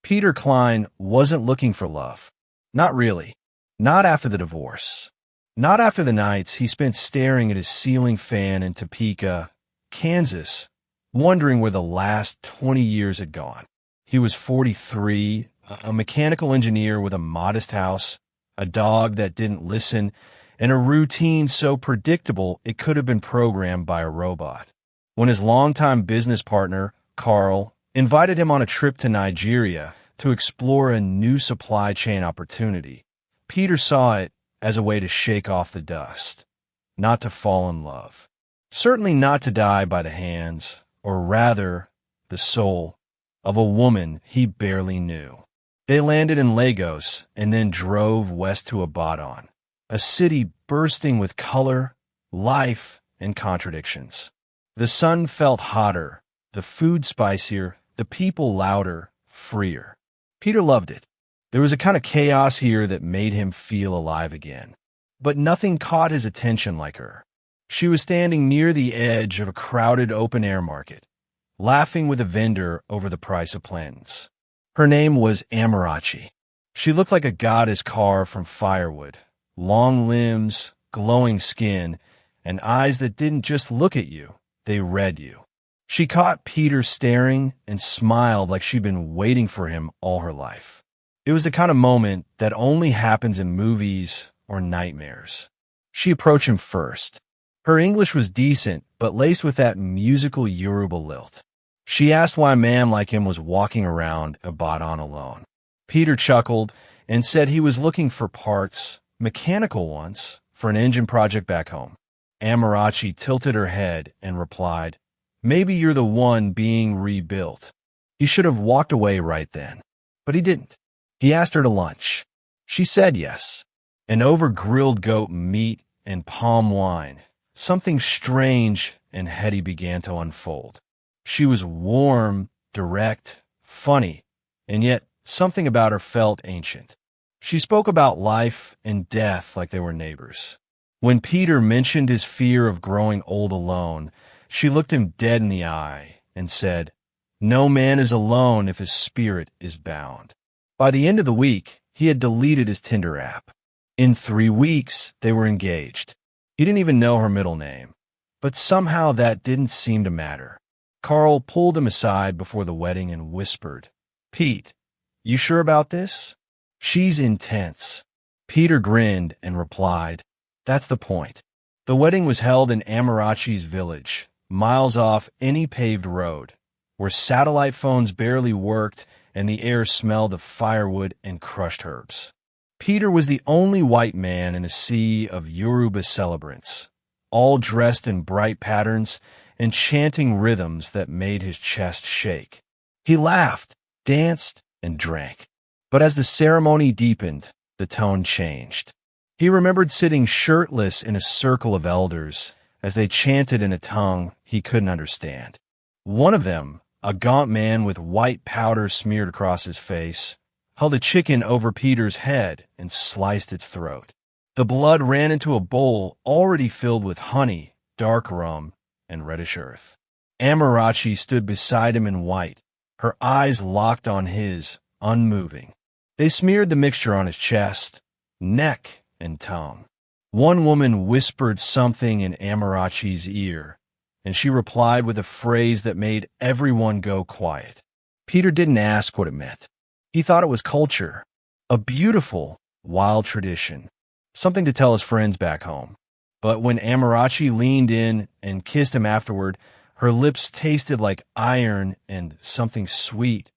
Peter Klein wasn't looking for love. Not really. Not after the divorce. Not after the nights he spent staring at his ceiling fan in Topeka, Kansas, wondering where the last 20 years had gone. He was 43, a mechanical engineer with a modest house, a dog that didn't listen, and a routine so predictable it could have been programmed by a robot. When his longtime business partner, Carl, invited him on a trip to Nigeria to explore a new supply chain opportunity, Peter saw it as a way to shake off the dust, not to fall in love. Certainly not to die by the hands, or rather, the soul, of a woman he barely knew. They landed in Lagos and then drove west to Ibadan, a city bursting with color, life, and contradictions. The sun felt hotter, the food spicier, the people louder, freer. Peter loved it. There was a kind of chaos here that made him feel alive again. But nothing caught his attention like her. She was standing near the edge of a crowded open-air market, laughing with a vendor over the price of plantains. Her name was Amarachi. She looked like a goddess carved from firewood, long limbs, glowing skin, and eyes that didn't just look at you, they read you. She caught Peter staring and smiled like she'd been waiting for him all her life. It was the kind of moment that only happens in movies or nightmares. She approached him first. Her English was decent, but laced with that musical Yoruba lilt. She asked why a man like him was walking around Ibadan alone. Peter chuckled and said he was looking for parts, mechanical ones, for an engine project back home. Amarachi tilted her head and replied, "Maybe you're the one being rebuilt." He should have walked away right then, but he didn't. He asked her to lunch. She said yes. And over grilled goat meat and palm wine, something strange and heady began to unfold. She was warm, direct, funny, and yet something about her felt ancient. She spoke about life and death like they were neighbors. When Peter mentioned his fear of growing old alone, she looked him dead in the eye and said, "No man is alone if his spirit is bound." By the end of the week, he had deleted his Tinder app. In 3 weeks, they were engaged. He didn't even know her middle name, but somehow that didn't seem to matter. Carl pulled him aside before the wedding and whispered, "Pete, you sure about this? She's intense." Peter grinned and replied, "That's the point." The wedding was held in Amarachi's village, miles off any paved road, where satellite phones barely worked and the air smelled of firewood and crushed herbs. Peter was the only white man in a sea of Yoruba celebrants, all dressed in bright patterns and chanting rhythms that made his chest shake. He laughed, danced, and drank. But as the ceremony deepened, the tone changed. He remembered sitting shirtless in a circle of elders as they chanted in a tongue he couldn't understand. One of them, a gaunt man with white powder smeared across his face, held a chicken over Peter's head and sliced its throat. The blood ran into a bowl already filled with honey, dark rum, and reddish earth. Amarachi stood beside him in white, her eyes locked on his, unmoving. They smeared the mixture on his chest, neck, and tongue. One woman whispered something in Amarachi's ear, and she replied with a phrase that made everyone go quiet. Peter didn't ask what it meant. He thought it was culture, a beautiful, wild tradition, something to tell his friends back home. But when Amarachi leaned in and kissed him afterward, her lips tasted like iron and something sweet,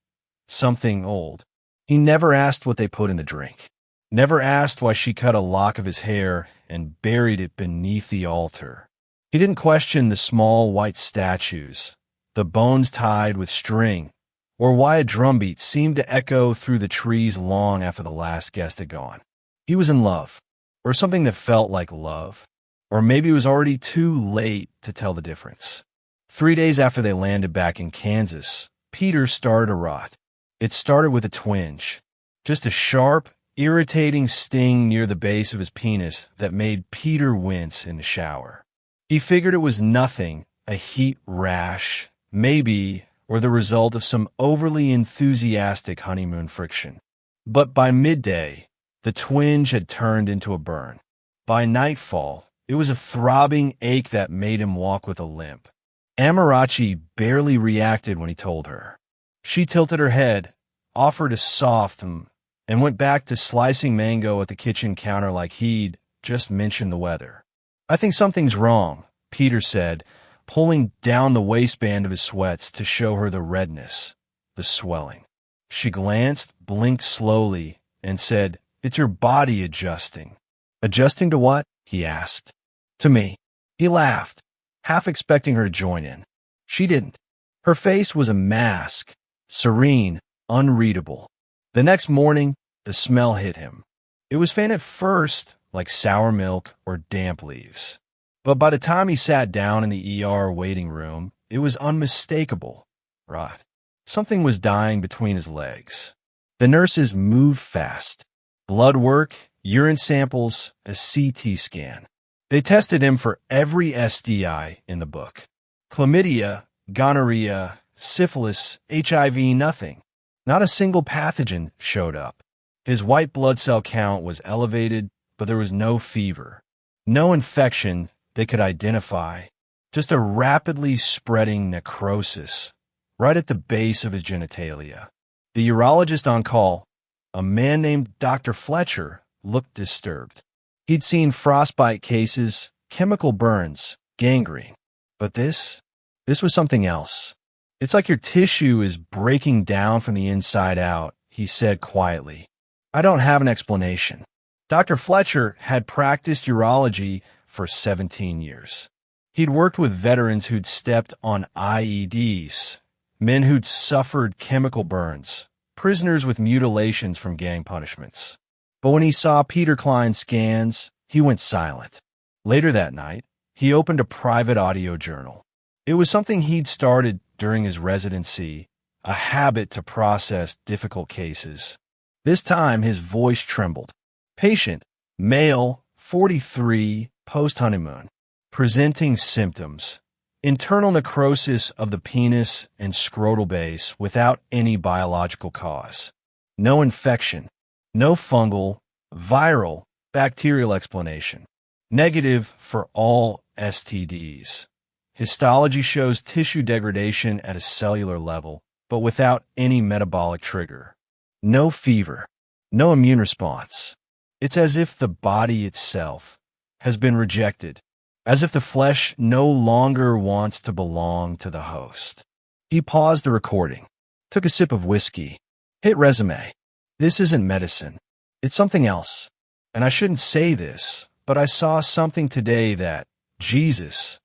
something old. He never asked what they put in the drink, never asked why she cut a lock of his hair and buried it beneath the altar. He didn't question the small white statues, the bones tied with string, or why a drumbeat seemed to echo through the trees long after the last guest had gone. He was in love, or something that felt like love, or maybe it was already too late to tell the difference. 3 days after they landed back in Kansas, Peter started to rot. It started with a twinge, just a sharp, irritating sting near the base of his penis that made Peter wince in the shower. He figured it was nothing, a heat rash, maybe, or the result of some overly enthusiastic honeymoon friction. But by midday, the twinge had turned into a burn. By nightfall, it was a throbbing ache that made him walk with a limp. Amarachi barely reacted when he told her. She tilted her head, offered a soft and went back to slicing mango at the kitchen counter like he'd just mentioned the weather. "I think something's wrong," Peter said, pulling down the waistband of his sweats to show her the redness, the swelling. She glanced, blinked slowly, and said, "It's your body adjusting." "Adjusting to what?" he asked. "To me." He laughed, half expecting her to join in. She didn't. Her face was a mask, serene, unreadable. The next morning, the smell hit him. It was faint at first, like sour milk or damp leaves. But by the time he sat down in the ER waiting room, it was unmistakable. Rot. Something was dying between his legs. The nurses moved fast. Blood work, urine samples, a CT scan. They tested him for every STI in the book. Chlamydia, gonorrhea, syphilis, HIV, nothing. Not a single pathogen showed up. His white blood cell count was elevated, but there was no fever. No infection they could identify. Just a rapidly spreading necrosis right at the base of his genitalia. The urologist on call, a man named Dr. Fletcher, looked disturbed. He'd seen frostbite cases, chemical burns, gangrene. But this was something else. "It's like your tissue is breaking down from the inside out," he said quietly. "I don't have an explanation." Dr. Fletcher had practiced urology for 17 years. He'd worked with veterans who'd stepped on IEDs, men who'd suffered chemical burns, prisoners with mutilations from gang punishments. But when he saw Peter Klein's scans, he went silent. Later that night, he opened a private audio journal. It was something he'd started during his residency, a habit to process difficult cases. This time, his voice trembled. Patient, male, 43, post-honeymoon. Presenting symptoms. Internal necrosis of the penis and scrotal base without any biological cause. No infection. No fungal, viral, bacterial explanation. Negative for all STDs. Histology shows tissue degradation at a cellular level, but without any metabolic trigger. No fever. No immune response. It's as if the body itself has been rejected, as if the flesh no longer wants to belong to the host. He paused the recording, took a sip of whiskey, hit resume. "This isn't medicine. It's something else. And I shouldn't say this, but I saw something today that, Jesus,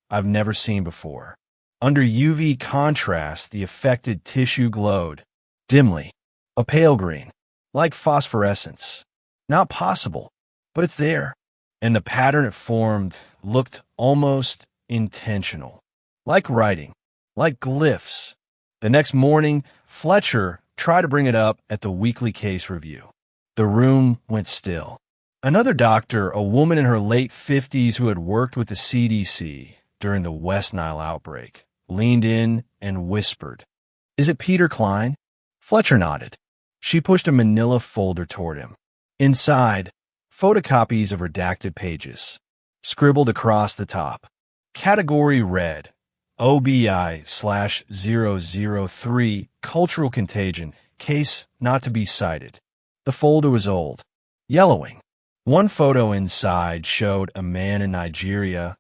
I've never seen before." Under UV contrast, the affected tissue glowed, dimly, a pale green, like phosphorescence. Not possible, but it's there. And the pattern it formed looked almost intentional. Like writing, like glyphs. The next morning, Fletcher tried to bring it up at the weekly case review. The room went still. Another doctor, a woman in her late 50s who had worked with the CDC during the West Nile outbreak, leaned in and whispered, "Is it Peter Klein?" Fletcher nodded. She pushed a manila folder toward him. Inside, photocopies of redacted pages, scribbled across the top. Category red, OBI/003, cultural contagion, case not to be cited. The folder was old, yellowing. One photo inside showed a man in Nigeria,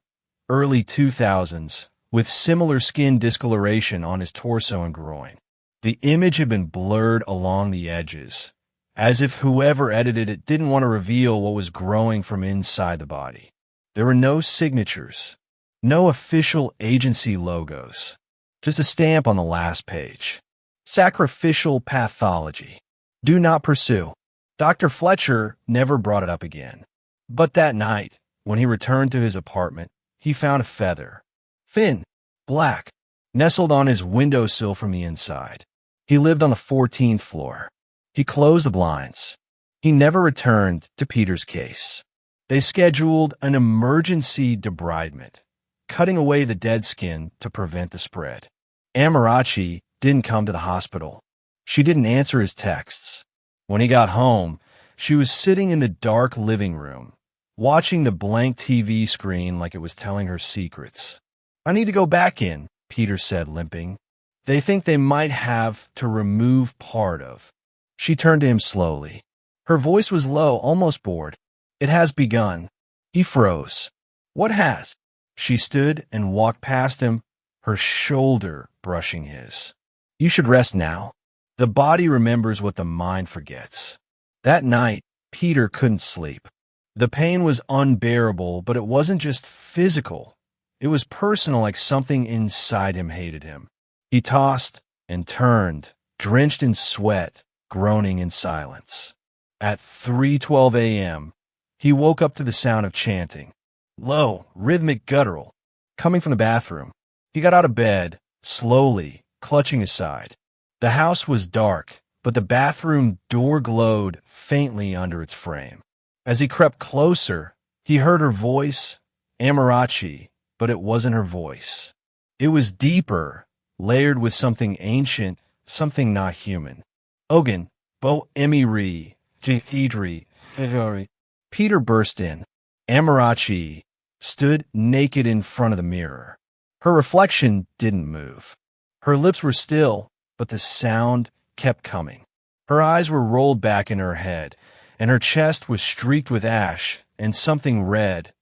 early 2000s, with similar skin discoloration on his torso and groin. The image had been blurred along the edges, as if whoever edited it didn't want to reveal what was growing from inside the body. There were no signatures, no official agency logos, just a stamp on the last page. Sacrificial pathology. Do not pursue. Dr. Fletcher never brought it up again. But that night, when he returned to his apartment, he found a feather. Thin, black, nestled on his windowsill from the inside. He lived on the 14th floor. He closed the blinds. He never returned to Peter's case. They scheduled an emergency debridement, cutting away the dead skin to prevent the spread. Amarachi didn't come to the hospital. She didn't answer his texts. When he got home, she was sitting in the dark living room, watching the blank TV screen like it was telling her secrets. "I need to go back in," Peter said, limping. "They think they might have to remove part of." She turned to him slowly. Her voice was low, almost bored. "It has begun." He froze. "What has?" She stood and walked past him, her shoulder brushing his. "You should rest now. The body remembers what the mind forgets." That night, Peter couldn't sleep. The pain was unbearable, but it wasn't just physical. It was personal, like something inside him hated him. He tossed and turned, drenched in sweat, groaning in silence. At 3:12 a.m., he woke up to the sound of chanting. Low, rhythmic guttural, coming from the bathroom. He got out of bed, slowly, clutching his side. The house was dark, but the bathroom door glowed faintly under its frame. As he crept closer, he heard her voice, Amarachi, but it wasn't her voice. It was deeper, layered with something ancient, something not human. Ogan, bo emiri, P3nis. Peter burst in. Amarachi stood naked in front of the mirror. Her reflection didn't move. Her lips were still, but the sound kept coming. Her eyes were rolled back in her head, and her chest was streaked with ash and something red,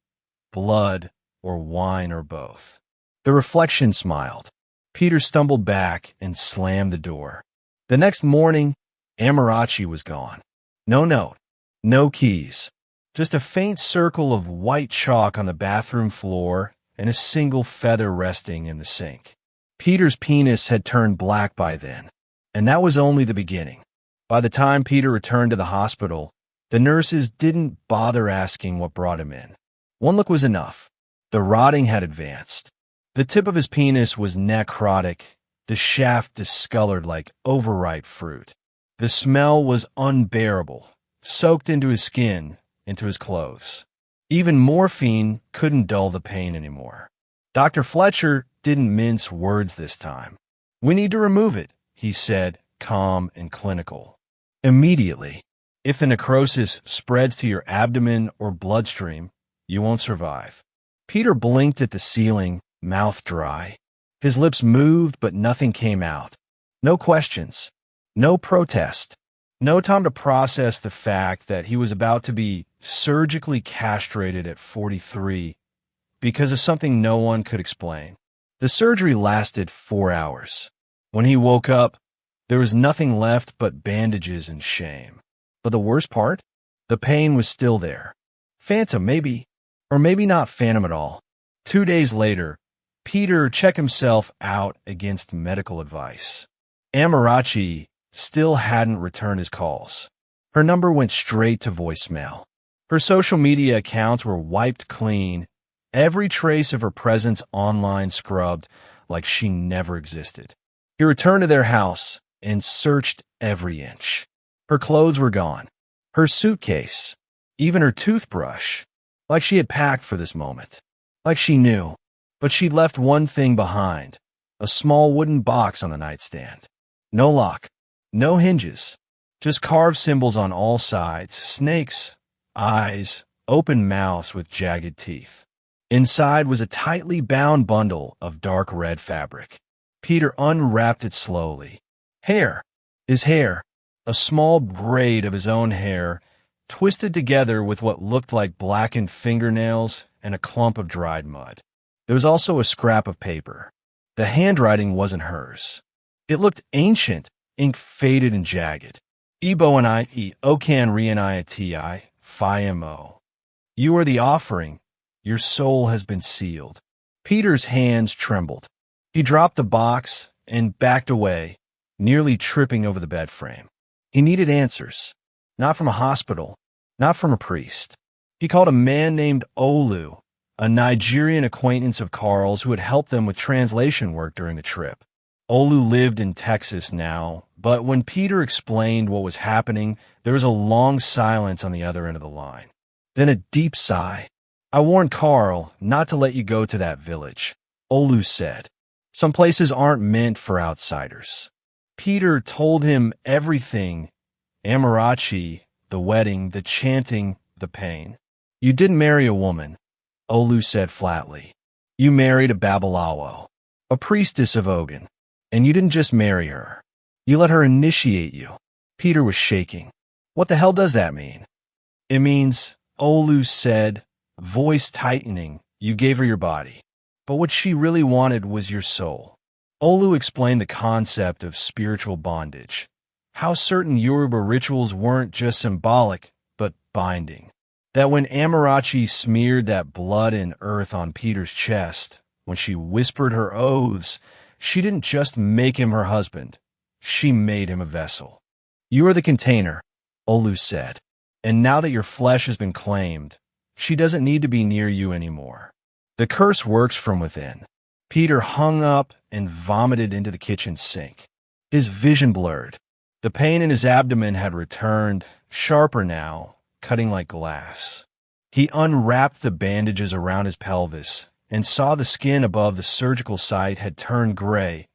blood or wine or both. The reflection smiled. Peter stumbled back and slammed the door. The next morning, Amarachi was gone. No note, no keys, just a faint circle of white chalk on the bathroom floor and a single feather resting in the sink. Peter's penis had turned black by then, and that was only the beginning. By the time Peter returned to the hospital, the nurses didn't bother asking what brought him in. One look was enough. The rotting had advanced. The tip of his penis was necrotic, the shaft discolored like overripe fruit. The smell was unbearable, soaked into his skin, into his clothes. Even morphine couldn't dull the pain anymore. Dr. Fletcher didn't mince words this time. "We need to remove it," he said, calm and clinical. "Immediately. If the necrosis spreads to your abdomen or bloodstream, you won't survive." Peter blinked at the ceiling, mouth dry. His lips moved, but nothing came out. No questions. No protest. No time to process the fact that he was about to be surgically castrated at 43 because of something no one could explain. The surgery lasted 4 hours. When he woke up, there was nothing left but bandages and shame. But the worst part? The pain was still there. Phantom, maybe. Or maybe not phantom at all. 2 days later, Peter checked himself out against medical advice. Amarachi still hadn't returned his calls. Her number went straight to voicemail. Her social media accounts were wiped clean, every trace of her presence online scrubbed like she never existed. He returned to their house and searched every inch. Her clothes were gone. Her suitcase, even her toothbrush, like she had packed for this moment. Like she knew. But she'd left one thing behind, a small wooden box on the nightstand. No lock, no hinges, just carved symbols on all sides, snakes, eyes, open mouths with jagged teeth. Inside was a tightly bound bundle of dark red fabric. Peter unwrapped it slowly. Hair. His hair. A small braid of his own hair, twisted together with what looked like blackened fingernails and a clump of dried mud. There was also a scrap of paper. The handwriting wasn't hers. It looked ancient, ink faded and jagged. Ebo and I, Okan Rianai Fimo. You are the offering. Your soul has been sealed. Peter's hands trembled. He dropped the box and backed away, nearly tripping over the bed frame. He needed answers. Not from a hospital, not from a priest. He called a man named Olu, a Nigerian acquaintance of Carl's who had helped them with translation work during the trip. Olu lived in Texas now, but when Peter explained what was happening, there was a long silence on the other end of the line. Then a deep sigh. "I warned Carl not to let you go to that village," Olu said. Some places aren't meant for outsiders. Peter told him everything: Amarachi, the wedding, the chanting, the pain. You didn't marry a woman, Olu said flatly. You married a Babalawo, a priestess of Ogan. And you didn't just marry her. You let her initiate you. Peter was shaking. What the hell does that mean? It means, Olu said, voice tightening, you gave her your body. But what she really wanted was your soul. Olu explained the concept of spiritual bondage, how certain Yoruba rituals weren't just symbolic, but binding. That when Amarachi smeared that blood and earth on Peter's chest, when she whispered her oaths, she didn't just make him her husband. She made him a vessel. You are the container, Olu said. And now that your flesh has been claimed, she doesn't need to be near you anymore. The curse works from within. Peter hung up and vomited into the kitchen sink. His vision blurred. The pain in his abdomen had returned, sharper now, cutting like glass. He unwrapped the bandages around his pelvis and saw the skin above the surgical site had turned gray,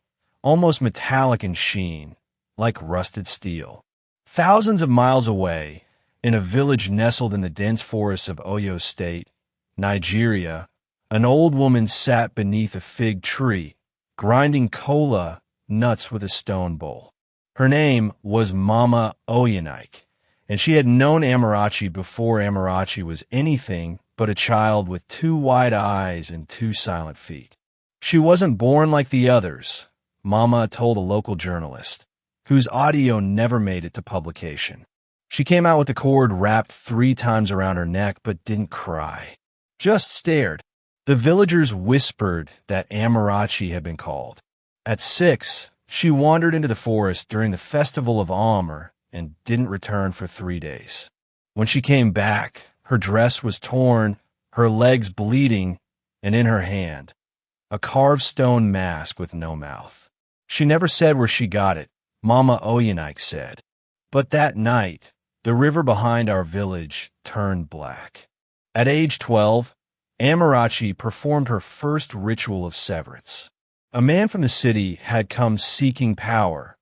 almost metallic in sheen, like rusted steel. Thousands of miles away, in a village nestled in the dense forests of Oyo State, Nigeria, an old woman sat beneath a fig tree, grinding kola nuts with a stone bowl. Her name was Mama Oyanike, and she had known Amarachi before Amarachi was anything but a child with 2 wide eyes and 2 silent feet. She wasn't born like the others, Mama told a local journalist, whose audio never made it to publication. She came out with a cord wrapped 3 times around her neck but didn't cry, just stared. The villagers whispered that Amarachi had been called. At 6, she wandered into the forest during the festival of Amr and didn't return for 3 days. When she came back, her dress was torn, her legs bleeding, and in her hand, a carved stone mask with no mouth. She never said where she got it, Mama Oyanike said. But that night, the river behind our village turned black. At age 12, Amarachi performed her first ritual of severance. A man from the city had come seeking power,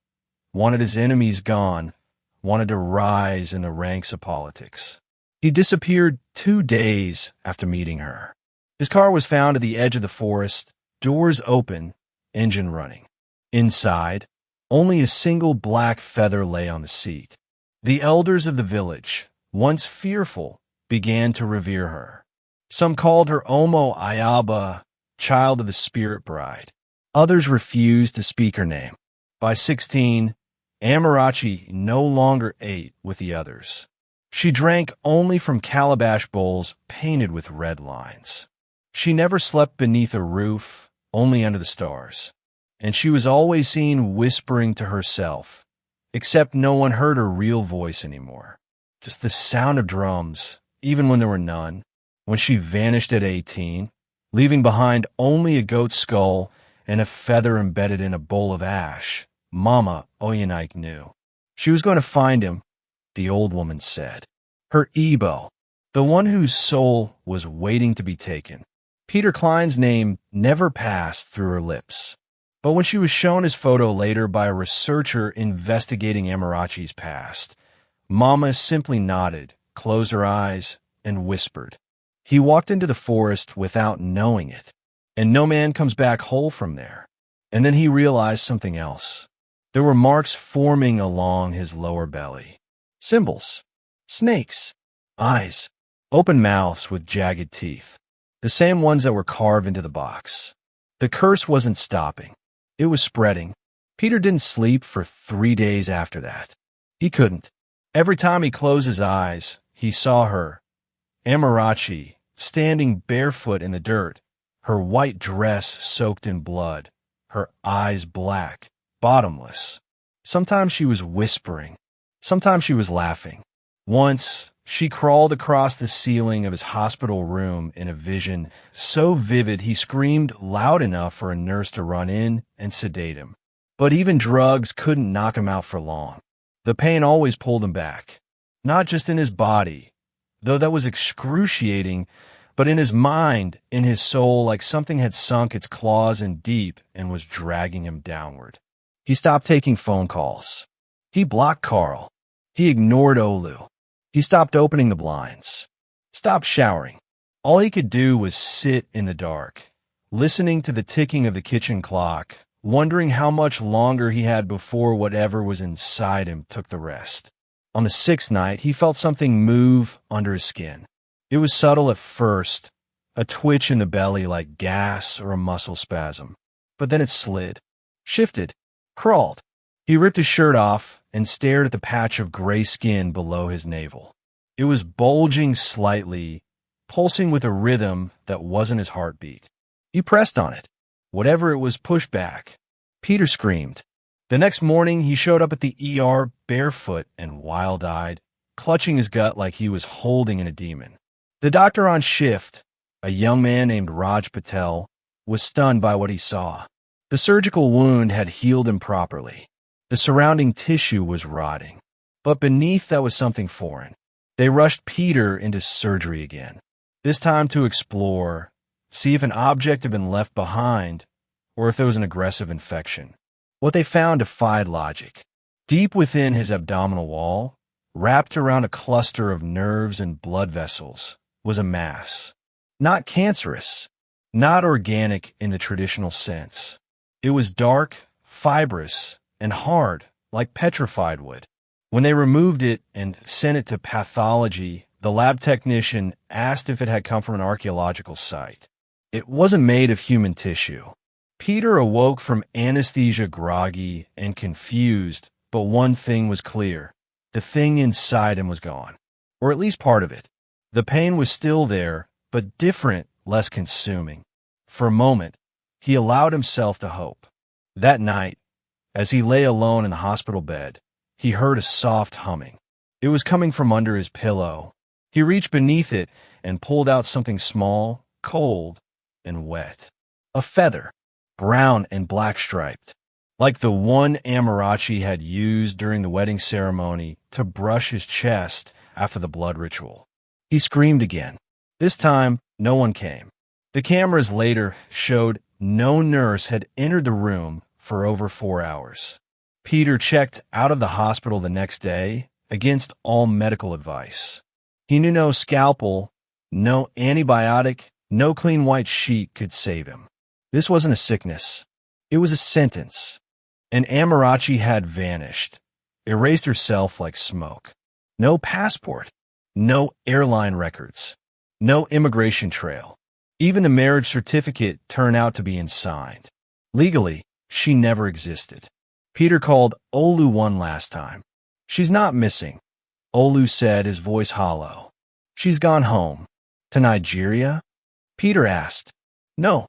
wanted his enemies gone, wanted to rise in the ranks of politics. He disappeared 2 days after meeting her. His car was found at the edge of the forest, doors open, engine running. Inside, only a single black feather lay on the seat. The elders of the village, once fearful, began to revere her. Some called her Omo Ayaba, child of the spirit bride. Others refused to speak her name. By 16, Amarachi no longer ate with the others. She drank only from calabash bowls painted with red lines. She never slept beneath a roof, only under the stars. And she was always seen whispering to herself, except no one heard her real voice anymore. Just the sound of drums, even when there were none. When she vanished at 18, leaving behind only a goat's skull and a feather embedded in a bowl of ash, Mama Oyanike knew. She was going to find him, the old woman said. Her Igbo, the one whose soul was waiting to be taken. Peter Klein's name never passed through her lips. But when she was shown his photo later by a researcher investigating Amarachi's past, Mama simply nodded, closed her eyes, and whispered. He walked into the forest without knowing it, and no man comes back whole from there. And then he realized something else. There were marks forming along his lower belly. Symbols. Snakes. Eyes. Open mouths with jagged teeth. The same ones that were carved into the box. The curse wasn't stopping. It was spreading. Peter didn't sleep for 3 days after that. He couldn't. Every time he closed his eyes, he saw her, Amarachi, standing barefoot in the dirt, her white dress soaked in blood, her eyes black, bottomless. Sometimes she was whispering. Sometimes she was laughing. Once, she crawled across the ceiling of his hospital room in a vision so vivid he screamed loud enough for a nurse to run in and sedate him. But even drugs couldn't knock him out for long. The pain always pulled him back. Not just in his body, though that was excruciating, But in his mind, in his soul, like something had sunk its claws in deep and was dragging him downward. He stopped taking phone calls. He blocked Carl. He ignored Olu. He stopped opening the blinds. Stopped showering. All he could do was sit in the dark, listening to the ticking of the kitchen clock, wondering how much longer he had before whatever was inside him took the rest. On the sixth night, he felt something move under his skin. It was subtle at first, a twitch in the belly like gas or a muscle spasm. But then it slid, shifted, crawled. He ripped his shirt off and stared at the patch of gray skin below his navel. It was bulging slightly, pulsing with a rhythm that wasn't his heartbeat. He pressed on it. Whatever it was pushed back. Peter screamed. The next morning, he showed up at the ER barefoot and wild-eyed, clutching his gut like he was holding in a demon. The doctor on shift, a young man named Raj Patel, was stunned by what he saw. The surgical wound had healed improperly. The surrounding tissue was rotting. But beneath that was something foreign. They rushed Peter into surgery again, this time to explore, see if an object had been left behind, or if there was an aggressive infection. What they found defied logic. Deep within his abdominal wall, wrapped around a cluster of nerves and blood vessels, was a mass. Not cancerous, not organic in the traditional sense. It was dark, fibrous, and hard, like petrified wood. When they removed it and sent it to pathology, the lab technician asked if it had come from an archaeological site. It wasn't made of human tissue. Peter awoke from anesthesia groggy and confused, but one thing was clear. The thing inside him was gone, or at least part of it. The pain was still there, but different, less consuming. For a moment, he allowed himself to hope. That night, as he lay alone in the hospital bed, he heard a soft humming. It was coming from under his pillow. He reached beneath it and pulled out something small, cold, and wet. A feather. Brown and black striped, like the one Amarachi had used during the wedding ceremony to brush his chest after the blood ritual. He screamed again. This time, no one came. The cameras later showed no nurse had entered the room for over 4 hours. Peter checked out of the hospital the next day against all medical advice. He knew no scalpel, no antibiotic, no clean white sheet could save him. This wasn't a sickness. It was a sentence. And Amarachi had vanished, erased herself like smoke. No passport, no airline records, no immigration trail. Even the marriage certificate turned out to be unsigned. Legally, she never existed. Peter called Olu one last time. She's not missing, Olu said, his voice hollow. She's gone home. To Nigeria? Peter asked. No.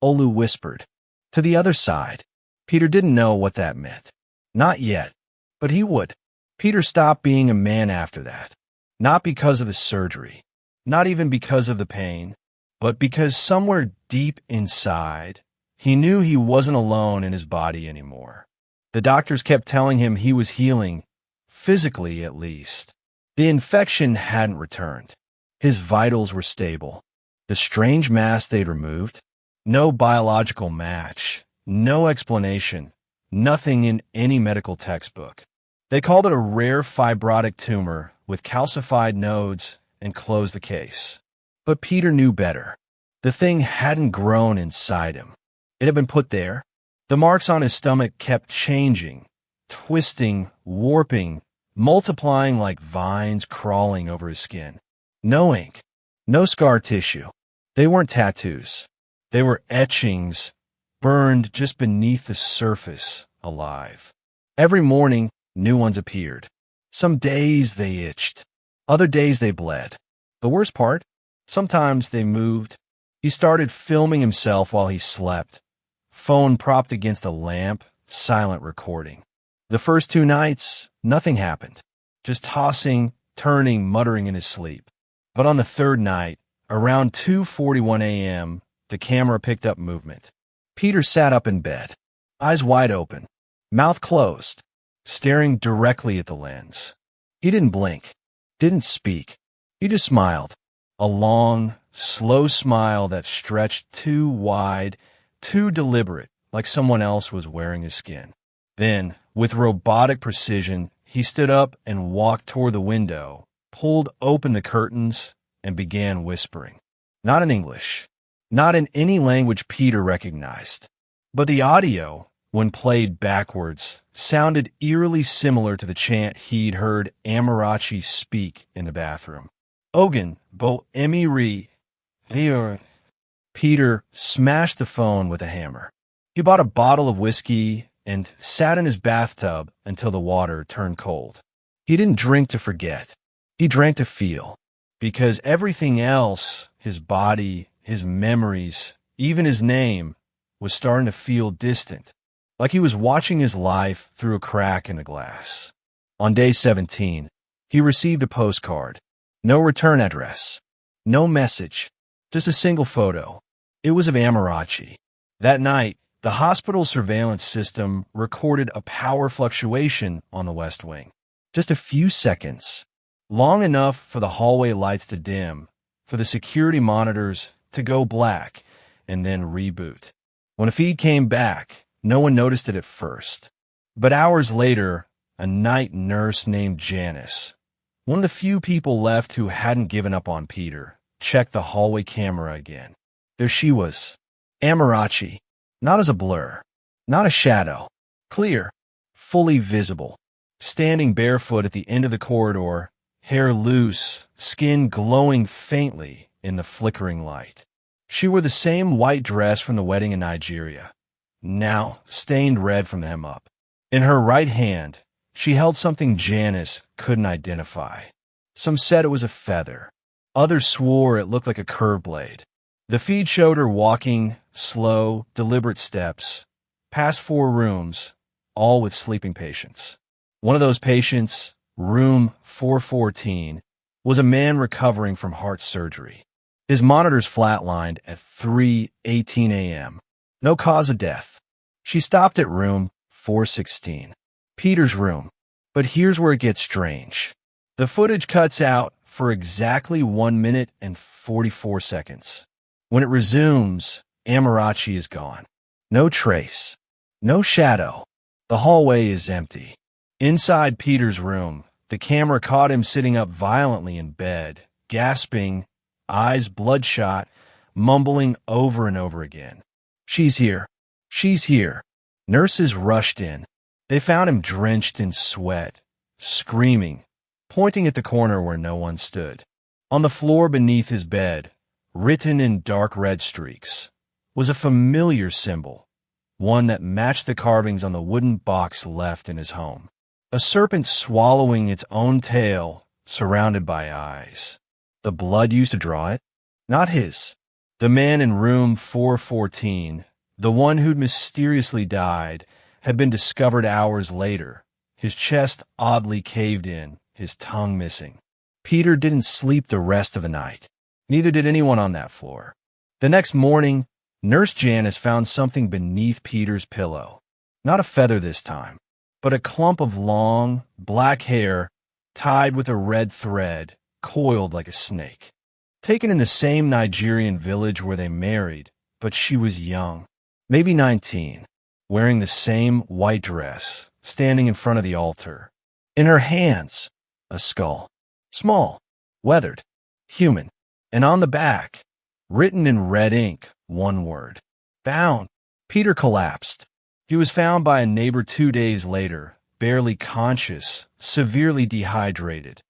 Olu whispered. To the other side. Peter didn't know what that meant. Not yet. But he would. Peter stopped being a man after that. Not because of the surgery. Not even because of the pain. But because somewhere deep inside, he knew he wasn't alone in his body anymore. The doctors kept telling him he was healing, physically at least. The infection hadn't returned. His vitals were stable. The strange mass they'd removed, no biological match, no explanation, nothing in any medical textbook. They called it a rare fibrotic tumor with calcified nodes and closed the case. But Peter knew better. The thing hadn't grown inside him. It had been put there. The marks on his stomach kept changing, twisting, warping, multiplying like vines crawling over his skin. No ink, no scar tissue. They weren't tattoos. They were etchings, burned just beneath the surface, alive. Every morning, new ones appeared. Some days they itched. Other days they bled. The worst part? Sometimes they moved. He started filming himself while he slept. Phone propped against a lamp, silent recording. The first 2 nights, nothing happened. Just tossing, turning, muttering in his sleep. But on the third night, around 2:41 a.m., the camera picked up movement. Peter sat up in bed, eyes wide open, mouth closed, staring directly at the lens. He didn't blink, didn't speak. He just smiled, a long, slow smile that stretched too wide, too deliberate, like someone else was wearing his skin. Then, with robotic precision, he stood up and walked toward the window, pulled open the curtains, and began whispering. Not in English, not in any language Peter recognized, but the audio, when played backwards, sounded eerily similar to the chant he'd heard Amarachi speak in the bathroom. Ogan, bo emiri, here. Peter smashed the phone with a hammer. He bought a bottle of whiskey and sat in his bathtub until the water turned cold. He didn't drink to forget. He drank to feel. Because everything else, his body, his memories, even his name, was starting to feel distant, like he was watching his life through a crack in the glass. On day 17, he received a postcard. No return address. No message. Just a single photo. It was of Amarachi. That night, the hospital surveillance system recorded a power fluctuation on the West Wing. Just a few seconds. Long enough for the hallway lights to dim, for the security monitors to go black, and then reboot. When a feed came back, no one noticed it at first. But hours later, a night nurse named Janice, one of the few people left who hadn't given up on Peter, checked the hallway camera again. There she was, Amarachi, not as a blur, not a shadow, clear, fully visible, standing barefoot at the end of the corridor, hair loose, skin glowing faintly in the flickering light. She wore the same white dress from the wedding in Nigeria, now stained red from the hem up. In her right hand, she held something Janice couldn't identify. Some said it was a feather. Others swore it looked like a curved blade. The feed showed her walking, slow, deliberate steps, past 4 rooms, all with sleeping patients. One of those patients, room 414, was a man recovering from heart surgery. His monitors flatlined at 3:18 a.m. No cause of death. She stopped at room 416, Peter's room. But here's where it gets strange. The footage cuts out for exactly 1 minute and 44 seconds. When it resumes, Amarachi is gone. No trace. No shadow. The hallway is empty. Inside Peter's room, the camera caught him sitting up violently in bed, gasping, eyes bloodshot, mumbling over and over again. She's here. She's here. Nurses rushed in. They found him drenched in sweat, screaming, pointing at the corner where no one stood. On the floor beneath his bed, written in dark red streaks, was a familiar symbol, one that matched the carvings on the wooden box left in his home. A serpent swallowing its own tail, surrounded by eyes. The blood used to draw it, not his. The man in room 414, the one who'd mysteriously died, had been discovered hours later, his chest oddly caved in, his tongue missing. Peter didn't sleep the rest of the night. Neither did anyone on that floor. The next morning, Nurse Janice found something beneath Peter's pillow. Not a feather this time, but a clump of long, black hair tied with a red thread, coiled like a snake. Taken in the same Nigerian village where they married, but she was young, maybe 19, wearing the same white dress, standing in front of the altar. In her hands, a skull. Small, weathered, human. And on the back, written in red ink, one word. Found. Peter collapsed. He was found by a neighbor 2 days later, barely conscious, severely dehydrated,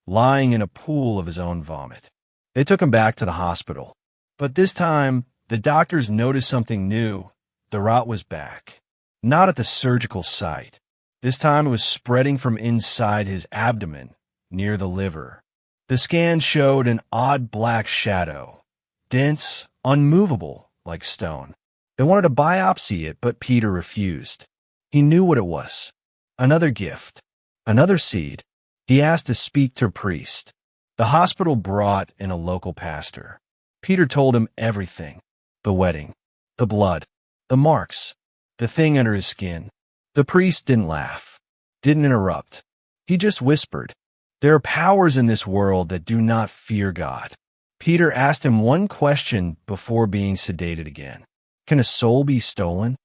lying in a pool of his own vomit. They took him back to the hospital. But this time, the doctors noticed something new. The rot was back. Not at the surgical site. This time it was spreading from inside his abdomen, near the liver. The scan showed an odd black shadow, dense, unmovable, like stone. They wanted to biopsy it, but Peter refused. He knew what it was. Another gift. Another seed. He asked to speak to a priest. The hospital brought in a local pastor. Peter told him everything. The wedding. The blood. The marks. The thing under his skin. The priest didn't laugh. Didn't interrupt. He just whispered, "There are powers in this world that do not fear God. Peter asked him one question before being sedated again. Can a soul be stolen?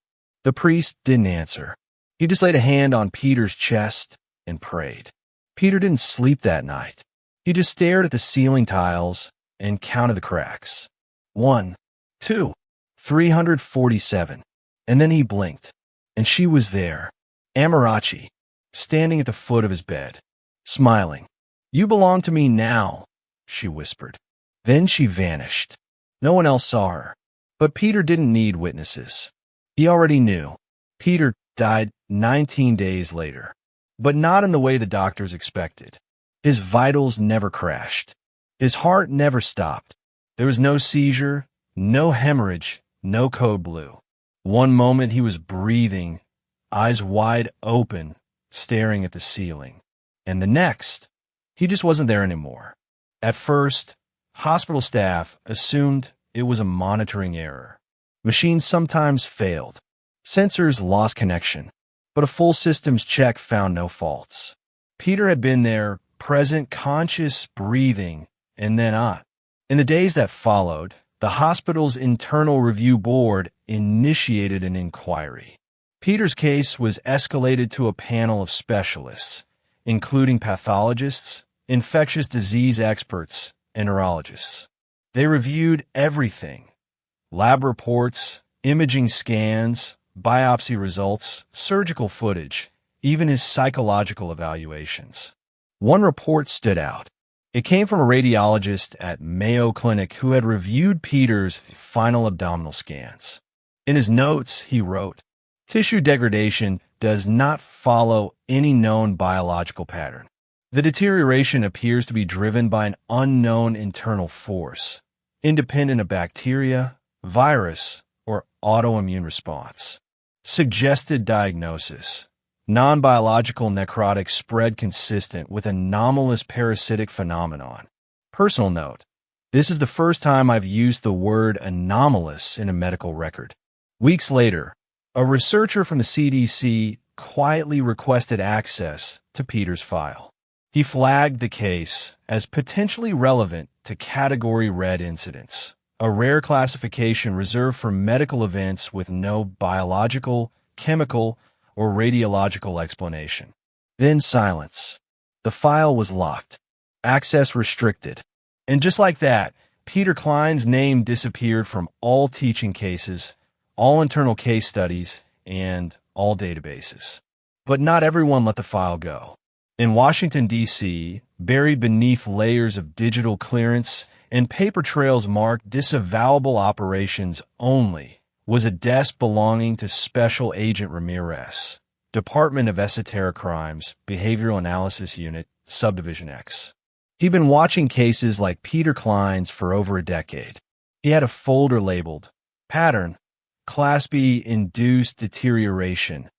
The priest didn't answer. He just laid a hand on Peter's chest and prayed. Peter didn't sleep that night. He just stared at the ceiling tiles and counted the cracks. 1, 2, 347. And then he blinked, and she was there, Amarachi, standing at the foot of his bed, smiling. You belong to me now, she whispered. Then she vanished. No one else saw her. But Peter didn't need witnesses. He already knew. Peter died 19 days later, but not in the way the doctors expected. His vitals never crashed. His heart never stopped. There was no seizure, no hemorrhage, no code blue. One moment he was breathing, eyes wide open, staring at the ceiling. And the next, he just wasn't there anymore. At first, hospital staff assumed it was a monitoring error. Machines sometimes failed. Sensors lost connection, but a full systems check found no faults. Peter had been there, present, conscious, breathing, and then on. In the days that followed, the hospital's internal review board initiated an inquiry. Peter's case was escalated to a panel of specialists, including pathologists, infectious disease experts, and neurologists. They reviewed everything: lab reports, imaging scans, biopsy results, surgical footage, even his psychological evaluations. One report stood out. It came from a radiologist at Mayo Clinic who had reviewed Peter's final abdominal scans. In his notes, he wrote, "Tissue degradation does not follow any known biological pattern. The deterioration appears to be driven by an unknown internal force, independent of bacteria, virus, or autoimmune response. Suggested diagnosis: non-biological necrotic spread consistent with anomalous parasitic phenomenon." Personal note: this is the first time I've used the word anomalous in a medical record. Weeks later, a researcher from the CDC quietly requested access to Peter's file. He flagged the case as potentially relevant to Category Red incidents, a rare classification reserved for medical events with no biological, chemical, or radiological explanation. Then silence. The file was locked, access restricted, and just like that, Peter Klein's name disappeared from all teaching cases, all internal case studies, and all databases. But not everyone let the file go. In Washington, D.C., buried beneath layers of digital clearance and paper trails marked disavowable operations only, was a desk belonging to Special Agent Ramirez, Department of Esoteric Crimes, Behavioral Analysis Unit, Subdivision X. He'd been watching cases like Peter Klein's for over a decade. He had a folder labeled Pattern, Class B Induced Deterioration,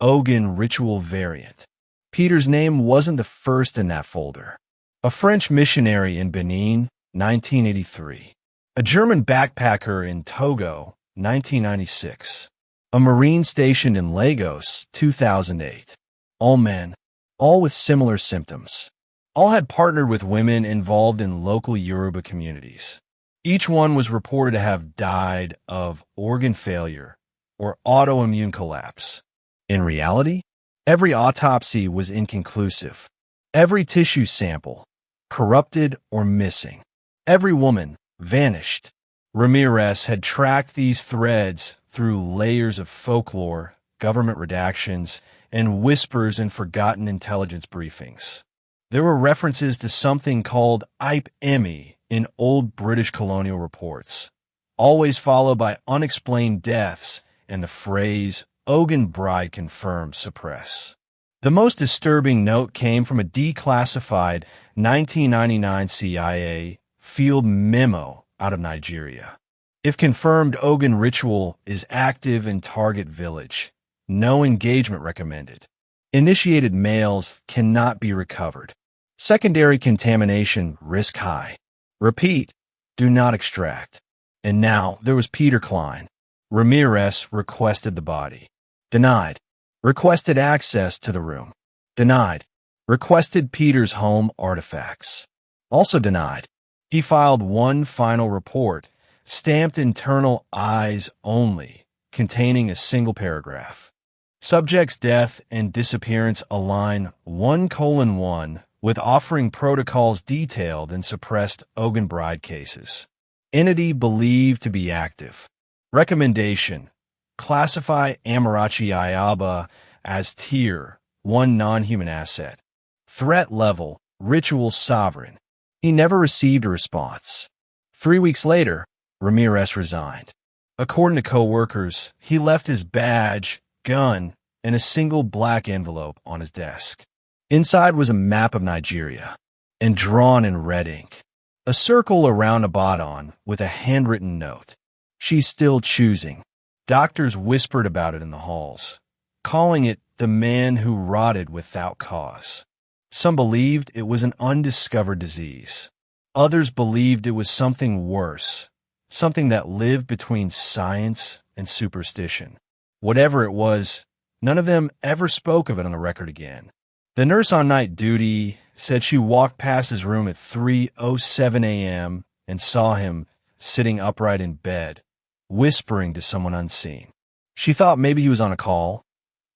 Ogan Ritual Variant. Peter's name wasn't the first in that folder. A French missionary in Benin, 1983. A German backpacker in Togo, 1996. A Marine stationed in Lagos, 2008. All men, all with similar symptoms. All had partnered with women involved in local Yoruba communities. Each one was reported to have died of organ failure or autoimmune collapse. In reality, every autopsy was inconclusive. Every tissue sample, corrupted or missing. Every woman vanished. Ramirez had tracked these threads through layers of folklore, government redactions, and whispers in forgotten intelligence briefings. There were references to something called IPEMI in old British colonial reports, always followed by unexplained deaths and the phrase Ogan bride confirmed suppress. The most disturbing note came from a declassified 1999 CIA field memo out of Nigeria. If confirmed, Ogan ritual is active in target village. No engagement recommended. Initiated males cannot be recovered. Secondary contamination risk high. Repeat, do not extract. And now there was Peter Klein. Ramirez requested the body. Denied. Requested access to the room. Denied. Requested Peter's home artifacts. Also denied. He filed one final report, stamped internal eyes only, containing a single paragraph. Subject's death and disappearance align 1:1 with offering protocols detailed in suppressed Ogan bride cases. Entity believed to be active. Recommendation: classify Amarachi Ayaba as Tier 1 non-human asset. Threat level: ritual sovereign. He never received a response. 3 weeks later, Ramirez resigned. According to co-workers, he left his badge, gun, and a single black envelope on his desk. Inside was a map of Nigeria, and drawn in red ink. A circle around Abadan with a handwritten note. She's still choosing. Doctors whispered about it in the halls, calling it the man who rotted without cause. Some believed it was an undiscovered disease. Others believed it was something worse, something that lived between science and superstition. Whatever it was, none of them ever spoke of it on the record again. The nurse on night duty said she walked past his room at 3:07 a.m. and saw him sitting upright in bed, whispering to someone unseen. She thought maybe he was on a call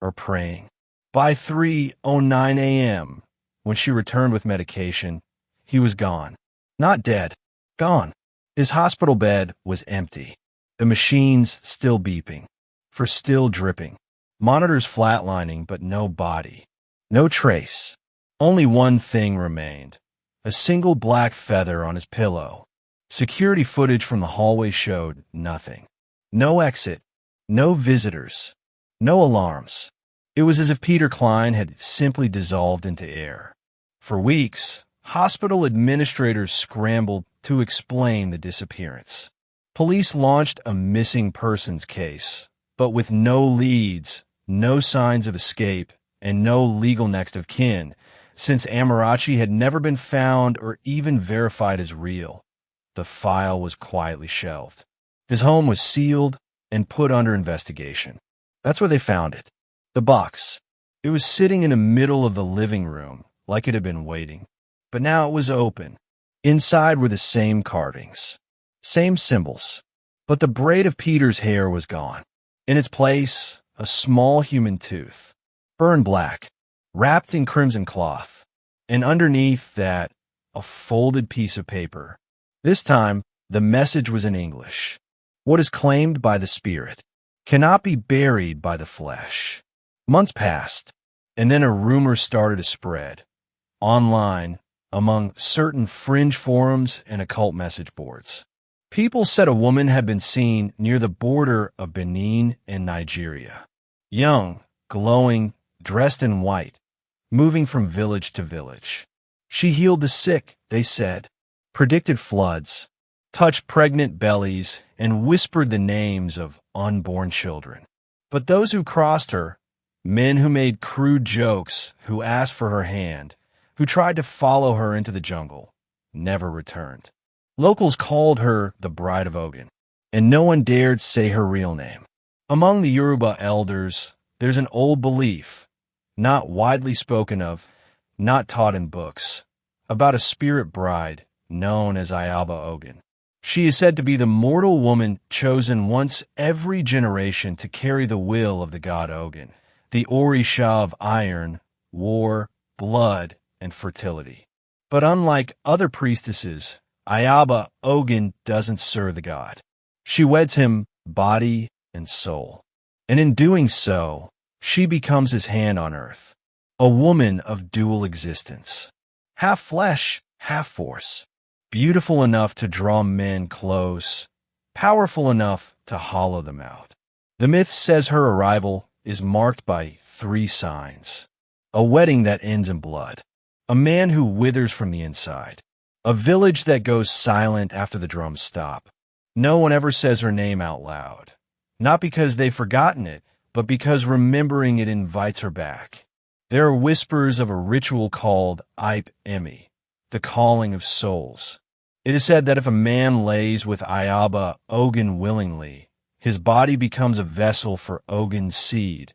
or praying. By 3:09 a.m., when she returned with medication, he was gone. Not dead, gone. His hospital bed was empty. The machines still beeping, for still dripping. Monitors flatlining, but no body. No trace. Only one thing remained. A single black feather on his pillow. Security footage from the hallway showed nothing. No exit. No visitors. No alarms. It was as if Peter Klein had simply dissolved into air. For weeks, hospital administrators scrambled to explain the disappearance. Police launched a missing persons case, but with no leads, no signs of escape, and no legal next of kin, since Amarachi had never been found or even verified as real. The file was quietly shelved. His home was sealed and put under investigation. That's where they found it. The box. It was sitting in the middle of the living room, like it had been waiting. But now it was open. Inside were the same carvings, same symbols. But the braid of Peter's hair was gone. In its place, a small human tooth, burned black, wrapped in crimson cloth, and underneath that, a folded piece of paper. This time, the message was in English. What is claimed by the spirit cannot be buried by the flesh. Months passed, and then a rumor started to spread, online, among certain fringe forums and occult message boards. People said a woman had been seen near the border of Benin and Nigeria. Young, glowing, dressed in white, moving from village to village. She healed the sick, they said, predicted floods, touched pregnant bellies, and whispered the names of unborn children. But those who crossed her, men who made crude jokes, who asked for her hand, who tried to follow her into the jungle, never returned. Locals called her the Bride of Ogan, and no one dared say her real name. Among the Yoruba elders, there's an old belief, not widely spoken of, not taught in books, about a spirit bride known as Ayaba Ogan. She is said to be the mortal woman chosen once every generation to carry the will of the god Ogan, the Orisha of iron, war, blood, and fertility. But unlike other priestesses, Ayaba Ogan doesn't serve the god. She weds him body and soul. And in doing so, she becomes his hand on earth, a woman of dual existence, half flesh, half force, beautiful enough to draw men close, powerful enough to hollow them out. The myth says her arrival is marked by 3 signs: a wedding that ends in blood, a man who withers from the inside, a village that goes silent after the drums stop. No one ever says her name out loud, not because they've forgotten it, but because remembering it invites her back. There are whispers of a ritual called Ipe Emi, the calling of souls. It is said that if a man lays with Ayaba Ogan willingly, his body becomes a vessel for Ogan's seed,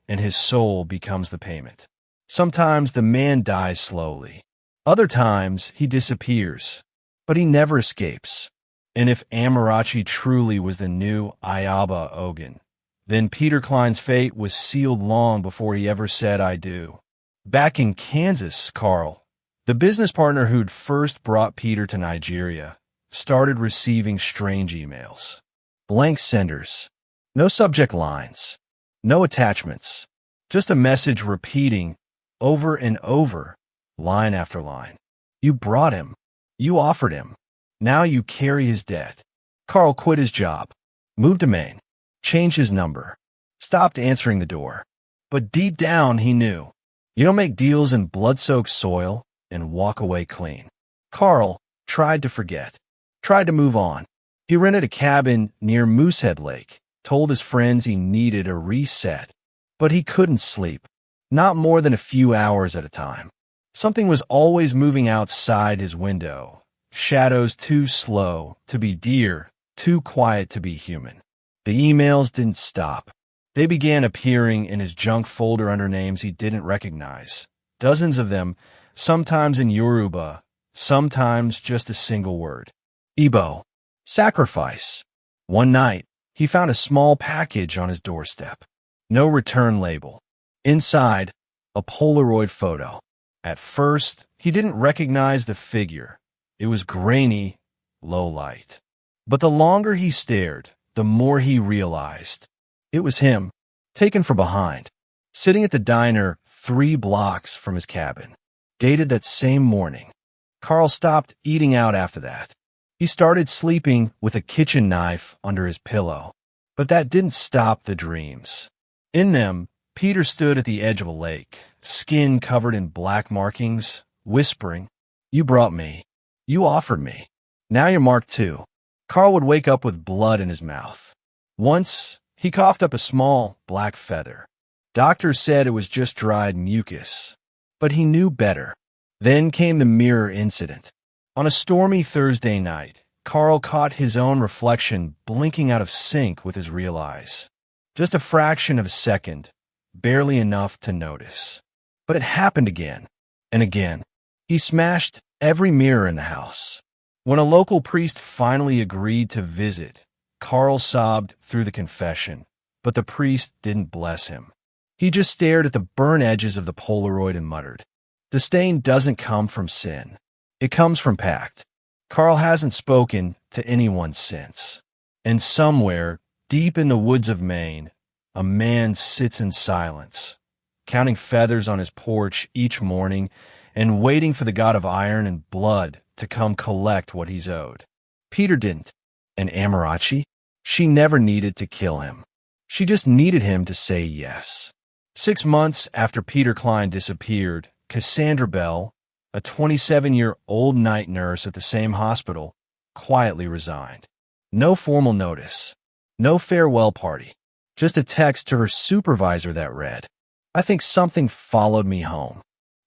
and his soul becomes the payment. Sometimes the man dies slowly. Other times he disappears, but he never escapes. And if Amarachi truly was the new Ayaba Ogan, then Peter Klein's fate was sealed long before he ever said I do. Back in Kansas, Carl, the business partner who'd first brought Peter to Nigeria, started receiving strange emails. Blank senders. No subject lines. No attachments. Just a message repeating over and over, line after line. You brought him. You offered him. Now you carry his debt. Carl quit his job, moved to Maine, changed his number, stopped answering the door. But deep down, he knew. You don't make deals in blood-soaked soil and walk away clean. Carl tried to forget, tried to move on. He rented a cabin near Moosehead Lake, told his friends he needed a reset. But he couldn't sleep, not more than a few hours at a time. Something was always moving outside his window. Shadows too slow to be deer, too quiet to be human. The emails didn't stop. They began appearing in his junk folder under names he didn't recognize. Dozens of them, sometimes in Yoruba, sometimes just a single word. Igbo. Sacrifice. One night, he found a small package on his doorstep. No return label. Inside, a Polaroid photo. At first, he didn't recognize the figure. It was grainy, low light. But the longer he stared, the more he realized. It was him, taken from behind, sitting at the diner 3 blocks from his cabin. Dated that same morning. Carl stopped eating out after that. He started sleeping with a kitchen knife under his pillow. But that didn't stop the dreams. In them, Peter stood at the edge of a lake, skin covered in black markings, whispering, "You brought me. You offered me. Now you're marked too." Carl would wake up with blood in his mouth. Once, he coughed up a small, black feather. Doctors said it was just dried mucus. But he knew better. Then came the mirror incident. On a stormy Thursday night, Carl caught his own reflection blinking out of sync with his real eyes. Just a fraction of a second, barely enough to notice. But it happened again and again. He smashed every mirror in the house. When a local priest finally agreed to visit, Carl sobbed through the confession, but the priest didn't bless him. He just stared at the burnt edges of the Polaroid and muttered, "The stain doesn't come from sin. It comes from pact." Carl hasn't spoken to anyone since. And somewhere, deep in the woods of Maine, a man sits in silence, counting feathers on his porch each morning and waiting for the god of iron and blood to come collect what he's owed. Peter didn't. And Amarachi? She never needed to kill him. She just needed him to say yes. 6 months after Peter Klein disappeared, Cassandra Bell, a 27-year-old night nurse at the same hospital, quietly resigned. No formal notice. No farewell party. Just a text to her supervisor that read, "I think something followed me home."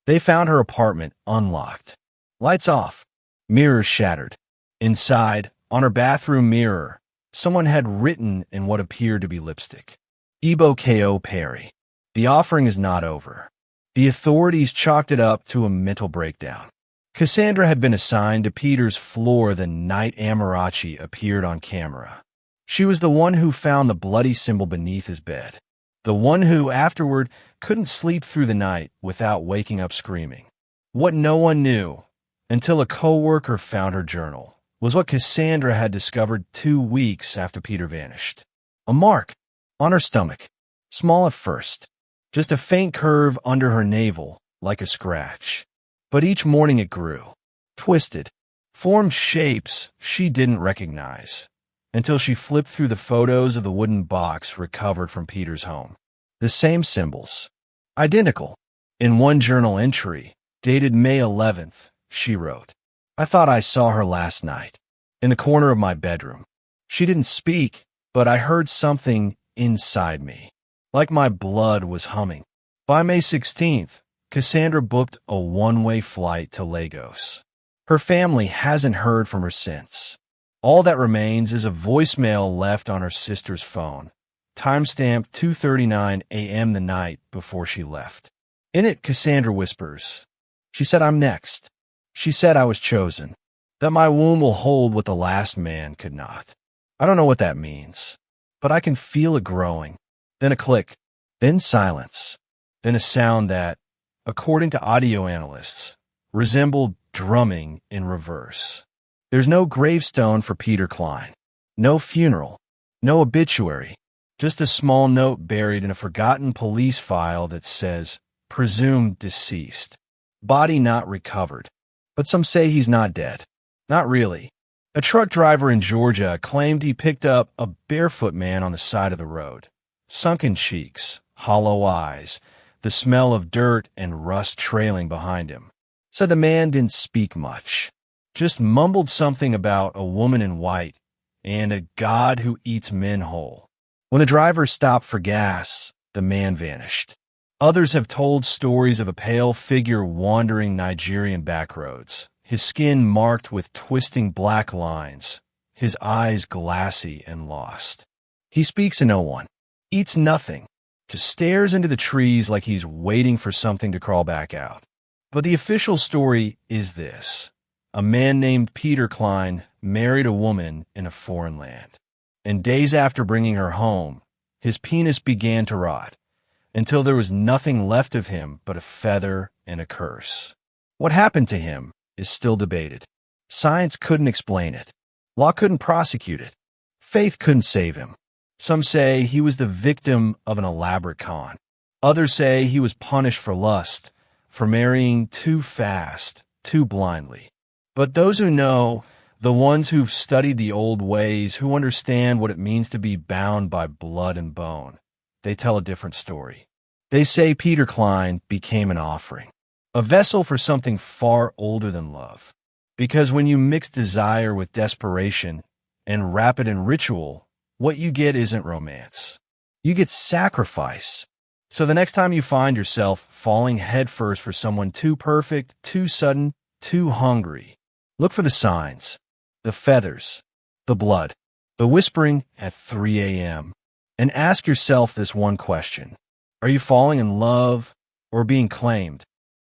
They found her apartment unlocked. Lights off. Mirrors shattered. Inside, on her bathroom mirror, someone had written in what appeared to be lipstick, "Igbo Ko Perry. The offering is not over." The authorities chalked it up to a mental breakdown. Cassandra had been assigned to Peter's floor the night Amarachi appeared on camera. She was the one who found the bloody symbol beneath his bed. The one who, afterward, couldn't sleep through the night without waking up screaming. What no one knew, until a coworker found her journal, was what Cassandra had discovered 2 weeks after Peter vanished. A mark on her stomach, small at first, just a faint curve under her navel, like a scratch. But each morning it grew, twisted, formed shapes she didn't recognize, until she flipped through the photos of the wooden box recovered from Peter's home. The same symbols, identical. In one journal entry, dated May 11th, she wrote, "I thought I saw her last night, in the corner of my bedroom. She didn't speak, but I heard something inside me, like my blood was humming." By May 16th, Cassandra booked a one-way flight to Lagos. Her family hasn't heard from her since. All that remains is a voicemail left on her sister's phone, timestamped 2:39 a.m. the night before she left. In it, Cassandra whispers, "She said I'm next. She said I was chosen. that my womb will hold what the last man could not. I don't know what that means, but I can feel it growing. Then a click, then silence, then a sound that, according to audio analysts, resembled drumming in reverse. There's no gravestone for Peter Klein, no funeral, no obituary, just a small note buried in a forgotten police file that says, presumed deceased, body not recovered. But some say he's not dead. Not really. A truck driver in Georgia claimed he picked up a barefoot man on the side of the road. Sunken cheeks, hollow eyes, the smell of dirt and rust trailing behind him. Said the man didn't speak much, just mumbled something about a woman in white and a God who eats men whole. When the driver stopped for gas, the man vanished. Others have told stories of a pale figure wandering Nigerian backroads, his skin marked with twisting black lines, his eyes glassy and lost. He speaks to no one, eats nothing, just stares into the trees like he's waiting for something to crawl back out. But the official story is this. A man named Peter Klein married a woman in a foreign land, and days after bringing her home, his penis began to rot, until there was nothing left of him but a feather and a curse. What happened to him is still debated. Science couldn't explain it. Law couldn't prosecute it. Faith couldn't save him. Some say he was the victim of an elaborate con. Others say he was punished for lust, for marrying too fast, too blindly. But those who know, the ones who've studied the old ways, who understand what it means to be bound by blood and bone, they tell a different story. They say Peter Klein became an offering, a vessel for something far older than love. Because when you mix desire with desperation and wrap it in ritual, what you get isn't romance. You get sacrifice. So the next time you find yourself falling headfirst for someone too perfect, too sudden, too hungry, look for the signs, the feathers, the blood, the whispering at 3 a.m., and ask yourself this one question. Are you falling in love or being claimed?